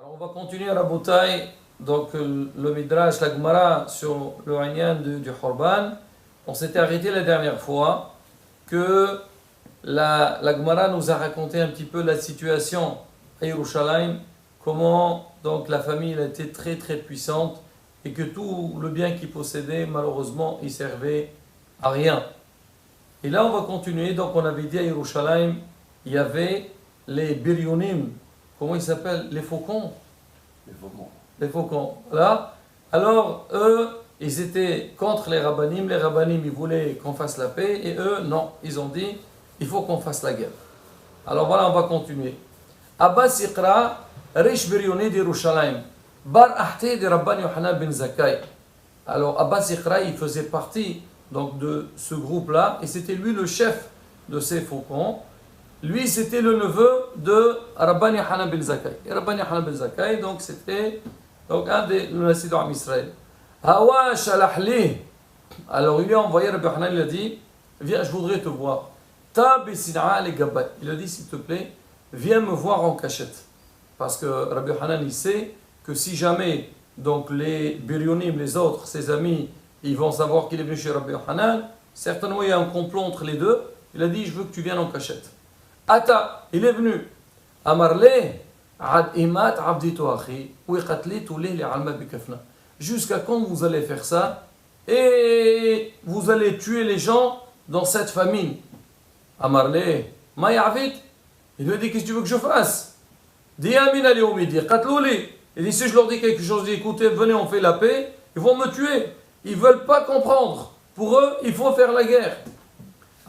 Alors on va continuer à la bataille, donc le Midrash, la Gemara sur le Inyan du Khorban. On s'était arrêté la dernière fois que la Gemara nous a raconté un petit peu la situation à Yerushalayim, comment donc la famille a été très très puissante et que tout le bien qu'ils possédaient, malheureusement, il servait à rien. Et là on va continuer, donc on avait dit à Yerushalayim, il y avait les Biryonim. Comment ils s'appellent? Les faucons. Les faucons. Là, alors, eux, ils étaient contre les rabbanim. Les rabbanim, ils voulaient qu'on fasse la paix. Et eux, non. Ils ont dit, il faut qu'on fasse la guerre. Alors voilà, on va continuer. Abbas Iqra, Rish Biryoni d'Yerushalayim. Bar Ahté de Rabban Yohanan ben Zakkai. Alors, Abbas Iqra, il faisait partie donc, de ce groupe-là. Et c'était lui le chef de ces faucons. Lui, c'était le neveu de Rabban Yohanan ben Zakkai. Et Rabban Yohanan ben Zakkai, donc, c'était donc, un des Nassi d'Am Israël. Hawa shalahli. Alors, il lui a envoyé, Rabban Yohanan, il a dit, viens, je voudrais te voir. Ta besina'a le gabbat. Il a dit, s'il te plaît, viens me voir en cachette. Parce que Rabban Yohanan, il sait que si jamais, donc, les Biryonim, les autres, ses amis, ils vont savoir qu'il est venu chez Rabban Yohanan, certainement, il y a un complot entre les deux. Il a dit, je veux que tu viennes en cachette. Ata, il est venu. Amarle, ad imat abdito akhi, ou iqatli tous les alma bikafna. Jusqu'à quand vous allez faire ça et vous allez tuer les gens dans cette famine? Amarle, ma ya'vid. Il lui a dit, qu'est-ce que tu veux que je fasse? Dis amin ali omidi, qatlouli. Il dit, si je leur dis quelque chose, dis, écoutez, venez, on fait la paix, ils vont me tuer. Ils ne veulent pas comprendre. Pour eux, il faut faire la guerre.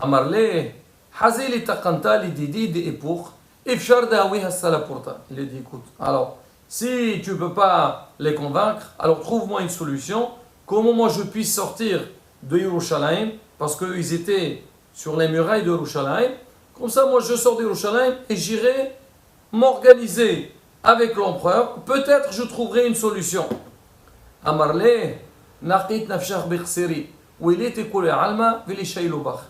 Amarle, Hazili taqanta li didi de epur, ifshar dawi hasala pourta. Il a dit, écoute, alors, si tu ne peux pas les convaincre, alors trouve-moi une solution, comment moi je puisse sortir de Yerushalayim, parce qu'ils étaient sur les murailles de Yerushalayim, comme ça moi je sors de Yerushalayim et j'irai m'organiser avec l'empereur, peut-être je trouverai une solution. Amarle, naqit nafshach bikhsiri, ou il était koulé alma, vili shaylubach.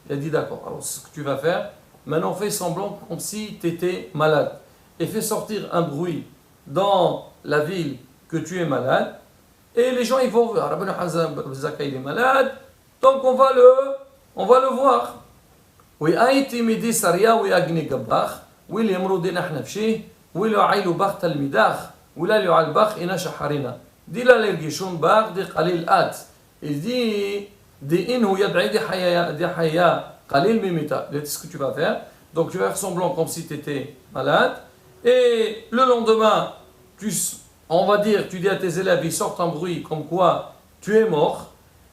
Il a dit d'accord, alors ce que tu vas faire, maintenant fais semblant comme si tu étais malade. Et fais sortir un bruit dans la ville que tu es malade. Et les gens ils vont voir, Rabban Zakkai il est malade, donc on va le voir. Oui, aïti midi saria, oui, agni gabbach, oui, les mroudi nahnafshi, oui, le aïlou bach talmidach, oui, le albach ina shaharina. Dis là les gishun bar, dis qalil at. Il dit, ce que tu vas faire, donc tu vas faire semblant comme si tu étais malade, et le lendemain, on va dire, tu dis à tes élèves, ils sortent un bruit comme quoi tu es mort,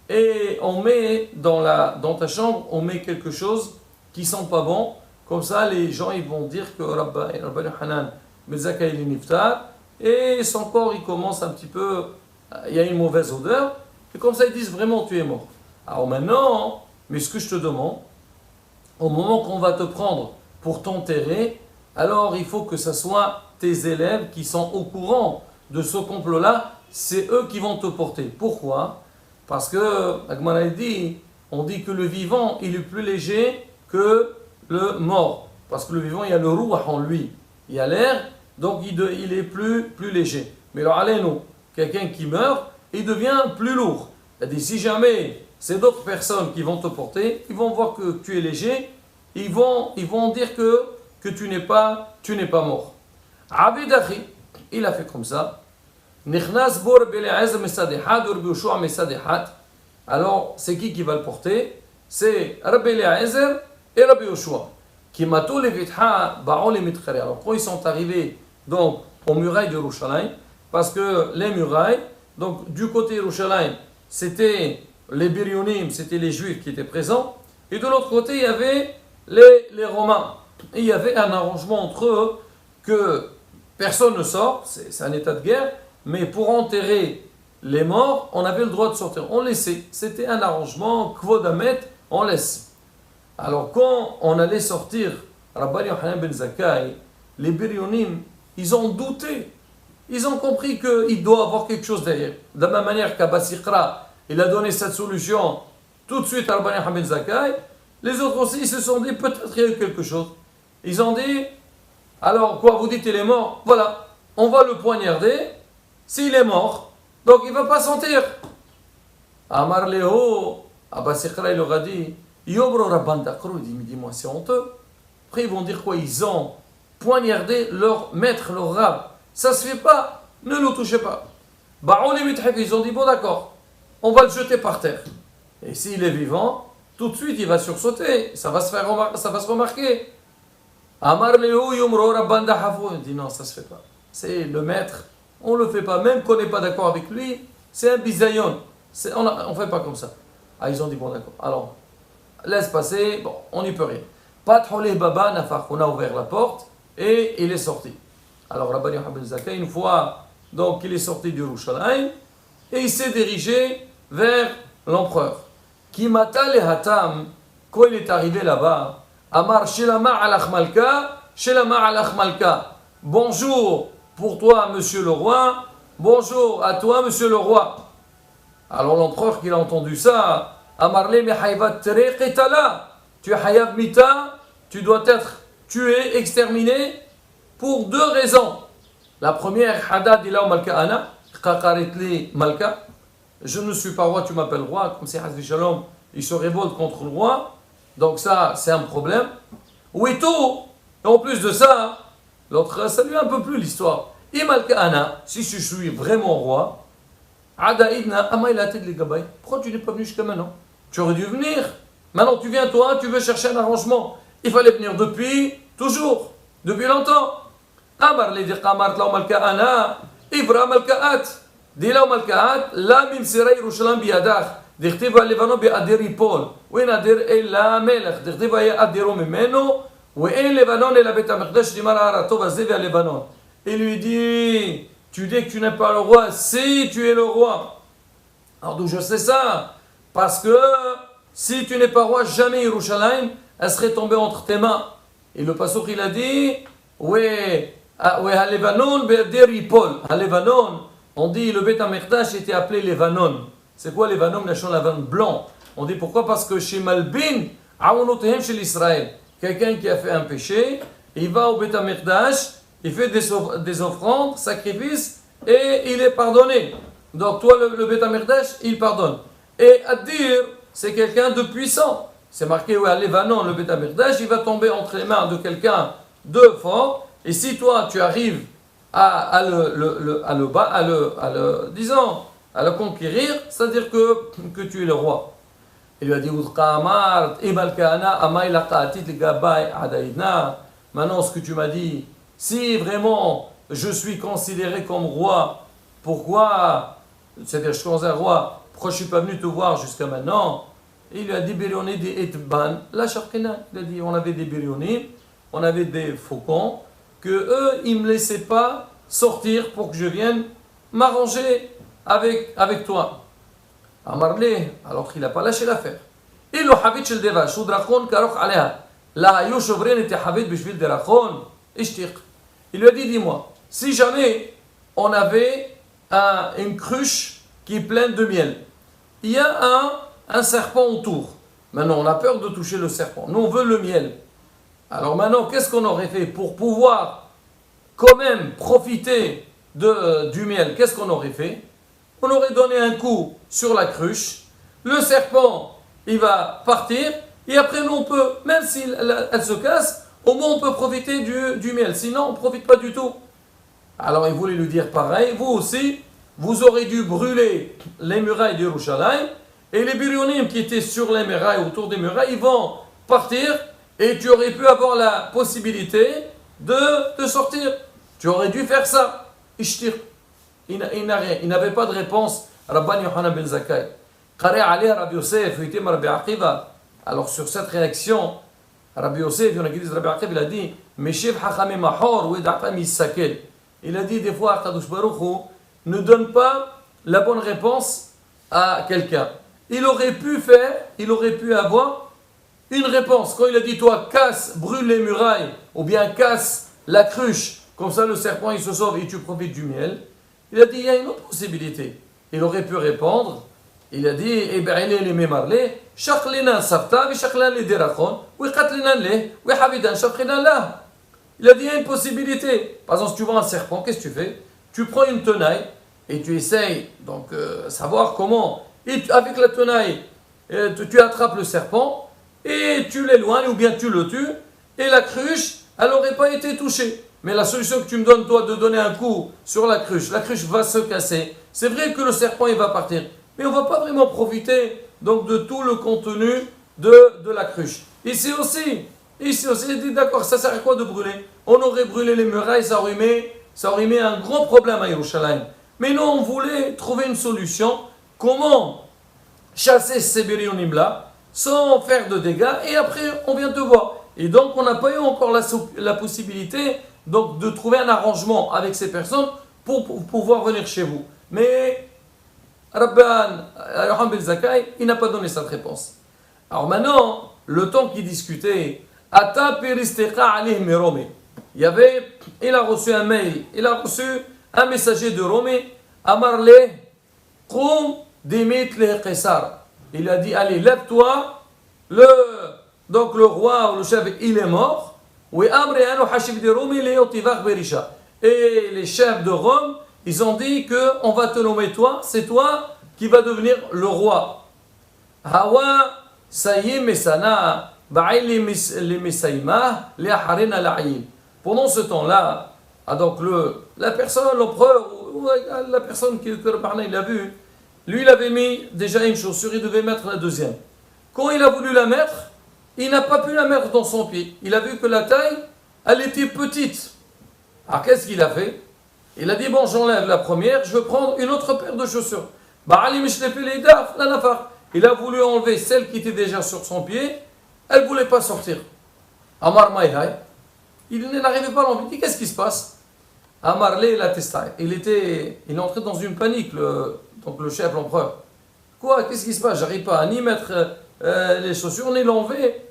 et on met dans ta chambre, on met quelque chose qui sent pas bon, comme ça les gens ils vont dire que Rabban Yohanan ben Zakkai il est niftar, et son corps il commence un petit peu, il y a une mauvaise odeur, et comme ça ils disent vraiment tu es mort. Alors maintenant, mais ce que je te demande, au moment qu'on va te prendre pour t'enterrer, alors il faut que ce soit tes élèves qui sont au courant de ce complot-là, c'est eux qui vont te porter. Pourquoi? Parce que, la Gemara dit, on dit que le vivant, il est plus léger que le mort. Parce que le vivant, il y a le rouh en lui, il y a l'air, donc il est plus léger. Mais alors, allez-nous, quelqu'un qui meurt, il devient plus lourd. Il dit, si jamais c'est d'autres personnes qui vont te porter, ils vont voir que tu es léger, ils vont dire que tu n'es pas mort. Abid Akhi, il a fait comme ça. Alors, c'est qui va le porter? C'est Rabbi Eliezer et Rabbi Yoshua. Alors, quand ils sont arrivés donc, aux murailles de Yerushalayim, parce que les murailles, donc du côté de Yerushalayim, c'était les Biryonim, c'était les Juifs qui étaient présents, et de l'autre côté, il y avait les Romains. Et il y avait un arrangement entre eux que personne ne sort, c'est un état de guerre, mais pour enterrer les morts, on avait le droit de sortir. On laissait. C'était un arrangement, Kvodamet, on laisse. Alors quand on allait sortir, Rabban Yohanan ben Zakkai, les Biryonim, ils ont douté. Ils ont compris qu'il doit y avoir quelque chose derrière. De la même manière qu'Abbas Iqra, il a donné cette solution tout de suite à Rabban Yohanan ben Zakkai, les autres aussi ils se sont dit peut-être qu'il y a eu quelque chose. Ils ont dit, alors quoi vous dites il est mort? Voilà, on va le poignarder, s'il est mort, donc il ne va pas sentir. Amar Léo, Abba Sikra, il leur a dit, Yobro Rabban Dakro, il dit, mais dis-moi, c'est honteux. Après, ils vont dire quoi? Ils ont poignardé leur maître, leur rab. Ça se fait pas, ne le touchez pas. Ils ont dit, bon d'accord, on va le jeter par terre. Et s'il est vivant, tout de suite il va sursauter, ça va se remarquer. Amar Léo, Yomro Rabban Dakro, il dit, non, ça se fait pas. C'est le maître, on le fait pas, même qu'on n'est pas d'accord avec lui, c'est un bisayon. On ne fait pas comme ça. Ah, ils ont dit, bon d'accord, alors, laisse passer, bon, on n'y peut rien. Patholé Baba Nafar, on a ouvert la porte et il est sorti. Alors, Rabban Yochanan ben Zakkai, une fois, donc, il est sorti du Yerushalayim et il s'est dirigé vers l'empereur. Kimata le Hatam, quand il est arrivé là-bas, Amar Shelama alach Malka, Shelama alach Malka. Bonjour pour toi, monsieur le roi, bonjour à toi, monsieur le roi. Alors, l'empereur, qui a entendu ça, Amarle Mehayvat Tere Qetala. Tu es Hayav Mita, tu dois être tué, exterminé, pour deux raisons. La première, Hadad ila Malka Ana, Qaqaritli Malka. Je ne suis pas roi, tu m'appelles roi, comme c'est Hazvi Shalom, il se révolte contre le roi. Donc ça, c'est un problème. Oui, tout. Et en plus de ça, l'autre, ça lui a un peu plus l'histoire. Et Malka Ana, si je suis vraiment roi, Adaïdna, Amaïlated les Gabay, pourquoi tu n'es pas venu jusqu'à maintenant? Tu aurais dû venir. Maintenant, tu viens, toi, tu veux chercher un arrangement. Il fallait venir depuis, toujours, depuis longtemps. Amar li diqamart la malka ana, Ibra malkaat. Di la malkaat, la mim siray Yerushalayim biyadach. Dikhtiva Levanon bi'adir yipol. Ou en adir ella melech. Dikhtiva ya'adiru mimeno. Ou en Levanon ela bet hamikdash dimar harato vazé via Levanon. Il lui dit, tu dis que tu n'es pas le roi. Si tu es le roi. Alors d'où je sais ça? Parce que si tu n'es pas roi, jamais Yerushalayim, elle serait tombée entre tes mains. Et le passouk, il a dit, ouais, à Levanon, à Levanon, on dit, le Beth HaMikdash était appelé Levanon. C'est quoi Levanon? Levanon blanc. On dit pourquoi? Parce que chez Malbin, Aounotehem chez l'Israël, quelqu'un qui a fait un péché, il va au Beth HaMikdash, il fait des offrandes, sacrifices, et il est pardonné. Donc toi, le Beth HaMikdash, il pardonne. Et Adir, c'est quelqu'un de puissant. C'est marqué, ouais, à Levanon, le Beth HaMikdash, il va tomber entre les mains de quelqu'un de fort. Et si toi, tu arrives à le conquérir, c'est-à-dire que tu es le roi. Il lui a dit, maintenant, ce que tu m'as dit, si vraiment je suis considéré comme roi, pourquoi, c'est-à-dire je suis un roi, pourquoi je ne suis pas venu te voir jusqu'à maintenant? Il lui a dit, Birioné des Etban, la Sharkina. Il a dit, on avait des Birionim, on avait des faucons, que eux, ils ne me laissaient pas sortir pour que je vienne m'arranger avec toi. Amarle, alors qu'il n'a pas lâché l'affaire. Il le habit chez le Deva, Shoudrachon, Karok Aléha. La Yoshovren était habit bishvil derachon, Ishtiq. Il lui a dit, dis-moi, si jamais on avait une cruche qui est pleine de miel, il y a un serpent autour. Maintenant, on a peur de toucher le serpent. Nous, on veut le miel. Alors maintenant, qu'est-ce qu'on aurait fait pour pouvoir quand même profiter du miel? Qu'est-ce qu'on aurait fait? On aurait donné un coup sur la cruche. Le serpent, il va partir. Et après, nous, on peut, même si elle se casse, au moins on peut profiter du miel. Sinon, on ne profite pas du tout. Alors, il voulait lui dire pareil. Vous aussi, vous aurez dû brûler les murailles de Yerushalayim. Et les Birionim qui étaient sur les murailles, autour des murailles, ils vont partir et tu aurais pu avoir la possibilité de sortir. Tu aurais dû faire ça. Ishtir. Il n'avait pas de réponse. Rabban Yochanan ben Zakkai. Qari Ali Rabbi Yosef, Yutim Rabbi Akiva. Alors sur cette réaction, Rabbi Yosef, Rabbi Akiva, il a dit, Meshiv Hachamim Mahor, Wedacham Yissakel. Il a dit des fois, Kadosh Baruch Hu ne donne pas la bonne réponse à quelqu'un. Il aurait pu avoir une réponse. Quand il a dit, toi, casse, brûle les murailles, ou bien casse la cruche, comme ça le serpent il se sauve et tu profites du miel, il a dit, il y a une autre possibilité. Il aurait pu répondre, il a dit, les mémarle, chaklina sabta, chaklina les derachon, oui katlina le, oui habidan, chaklina là. Il a dit, il y a une possibilité. Par exemple, si tu vois un serpent, qu'est-ce que tu fais? Tu prends une tenaille et tu essayes donc savoir comment. Et avec la tenaille, tu attrapes le serpent et tu l'éloignes ou bien tu le tues. Et la cruche, elle n'aurait pas été touchée. Mais la solution que tu me donnes, toi, de donner un coup sur la cruche va se casser. C'est vrai que le serpent, il va partir. Mais on ne va pas vraiment profiter donc, de tout le contenu de la cruche. Ici aussi, il dit d'accord, ça sert à quoi de brûler? On aurait brûlé les murailles, ça aurait mis un grand problème à Yerushalayim. Mais nous, on voulait trouver une solution. Comment chasser ces birionim-là sans faire de dégâts? Et après, on vient te voir. Et donc, on n'a pas eu encore la possibilité donc, de trouver un arrangement avec ces personnes pour pouvoir venir chez vous. Mais Rabban Yohan Ben Zakkai, il n'a pas donné cette réponse. Alors maintenant, le temps qu'il discutait, Ata Peristecha Alih Merome. Il a reçu un mail, il a reçu un messager de Romé, Amarle, Qum Dimit le Qesar. Il a dit, allez, lève-toi, donc le roi ou le chef, il est mort. Et les chefs de Rome, ils ont dit qu'on va te nommer toi, c'est toi qui va devenir le roi. Hawa Sayyim Mesana Ba'ili Misaïma Liaharina La'il. Pendant ce temps-là, donc la personne, l'empereur, ou la personne que il a vu, lui il avait mis déjà une chaussure, il devait mettre la deuxième. Quand il a voulu la mettre, il n'a pas pu la mettre dans son pied. Il a vu que la taille, elle était petite. Alors qu'est-ce qu'il a fait? Il a dit, bon, j'enlève la première, je veux prendre une autre paire de chaussures. Il a voulu enlever celle qui était déjà sur son pied, elle ne voulait pas sortir. Amar Maïhaï, il n'arrivait pas à l'enlever. Il dit, qu'est-ce qui se passe? Amar Lé la Testaï. Il est entré dans une panique, donc le chef, l'empereur. Quoi? Qu'est-ce qui se passe? J'arrive pas à ni mettre les chaussures, ni l'enlever.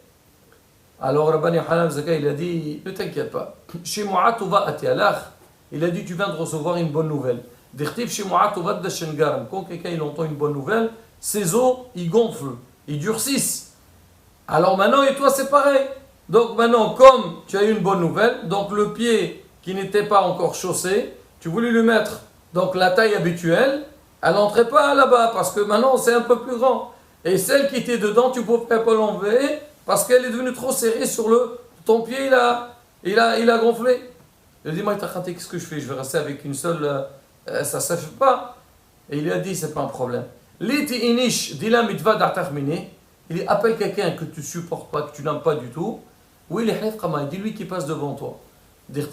Alors Rabban Yohan Ben Zakkai, il a dit, ne t'inquiète pas. Chez Mu'atova Atialach, il a dit, tu viens de recevoir une bonne nouvelle. D'Irtif chez Mu'atova Dashengaram. Quand quelqu'un il entend une bonne nouvelle, ses os, ils gonflent, ils durcissent. Alors maintenant, et toi, c'est pareil. Donc maintenant, comme tu as eu une bonne nouvelle, donc le pied qui n'était pas encore chaussé, tu voulais lui mettre donc la taille habituelle, elle n'entrait pas là-bas parce que maintenant c'est un peu plus grand. Et celle qui était dedans, tu ne pouvais pas l'enlever parce qu'elle est devenue trop serrée sur ton pied, il a gonflé. Il a dit, moi, qu'est-ce que je fais? Je vais rester avec une seule, ça ne se fait pas. Et il lui a dit, c'est pas un problème. Il dit, appelle quelqu'un que tu ne supportes pas, que tu n'aimes pas du tout. Oui, dis-lui qui passe devant toi. Et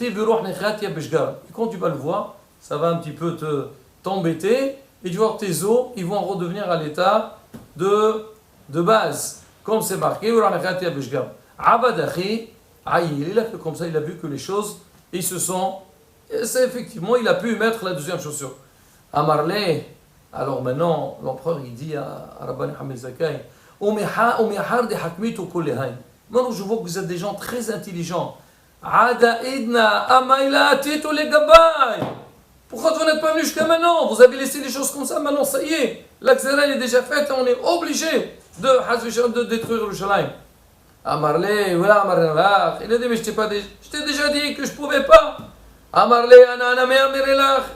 quand tu vas le voir, ça va un petit peu t'embêter. Et tu vois tes os, ils vont redevenir à l'état de base. Comme c'est marqué, Abadachi, il a fait comme ça, il a vu que les choses, ils se sont. C'est effectivement, il a pu mettre la deuxième chaussure. Amarle, alors maintenant, l'empereur, il dit à Rabban Yohan Ben Zakkai, maintenant, je vois que vous êtes des gens très intelligents. Pourquoi vous n'êtes pas venus jusqu'à maintenant? Vous avez laissé les choses comme ça, maintenant ça y est. L'accélération est déjà faite, on est obligé de détruire Yerushalayim. Amarle, voilà, Amarle, il a dit, mais je t'ai déjà dit que je ne pouvais pas. Amarle,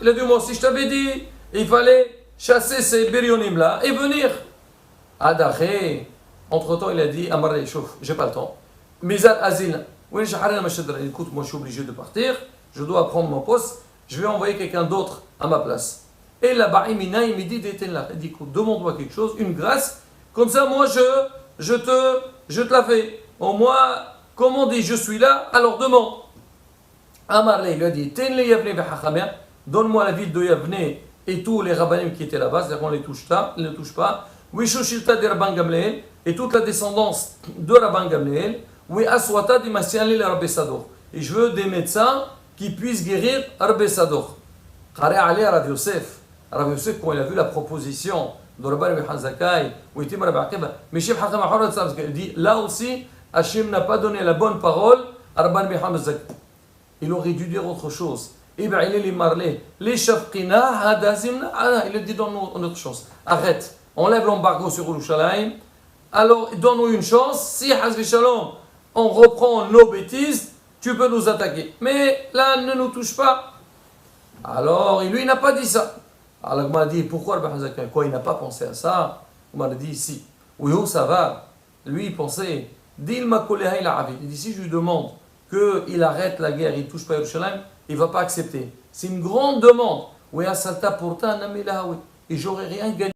il a dit, moi aussi je t'avais dit, il fallait chasser ces birionim là et venir. Adaché, entre-temps il a dit, Amarle, chauffe, j'ai pas le temps. Mizan Azil, écoute, moi je suis obligé de partir, je dois prendre mon poste, je vais envoyer quelqu'un d'autre à ma place. Et là-bas, il me dit, il dit, écoute, demande-moi quelque chose, une grâce, comme ça moi je te la fais. Au moins, comme on dit, je suis là, alors demande. Amarle, il lui a dit, donne-moi la ville de Yavne et tous les rabbanim qui étaient là-bas, c'est-à-dire qu'on ne les touche pas. Oui, Shoshilta de Rabban Gamliel et toute la descendance de Rabban Gamliel. Oui, Aswata de Masianli le Rabbi Sador. Et je veux des médecins qui puissent guérir Rabbi Sador. Kare Ali Rav Yosef. Rav Yosef, quand il a vu la proposition de Rabban Yohan Ben Zakkai, ou Itim Rabbi Akiva, mais Shem Hakam Ahorad, il dit, là aussi, Hachem n'a pas donné la bonne parole à Rabban Yohan Ben Zakkai. Il aurait dû dire autre chose. Il a dit, donne-nous autre chose. Arrête. Enlève l'embargo sur Yerushalayim. Alors, donne-nous une chance. Si, Hazvi Shalom, on reprend nos bêtises, tu peux nous attaquer. Mais là, ne nous touche pas. Alors, lui, il n'a pas dit ça. Alors, la Gemara dit, pourquoi le Bahazaka? Quoi, il n'a pas pensé à ça? On m'a dit, si. Oui, oh, ça va. Lui, il pensait, il dit, si je lui demande qu'il arrête la guerre, il ne touche pas Yerushalayim, il ne va pas accepter. C'est une grande demande. Oui, à Salta, pourtant, et j'aurais rien gagné.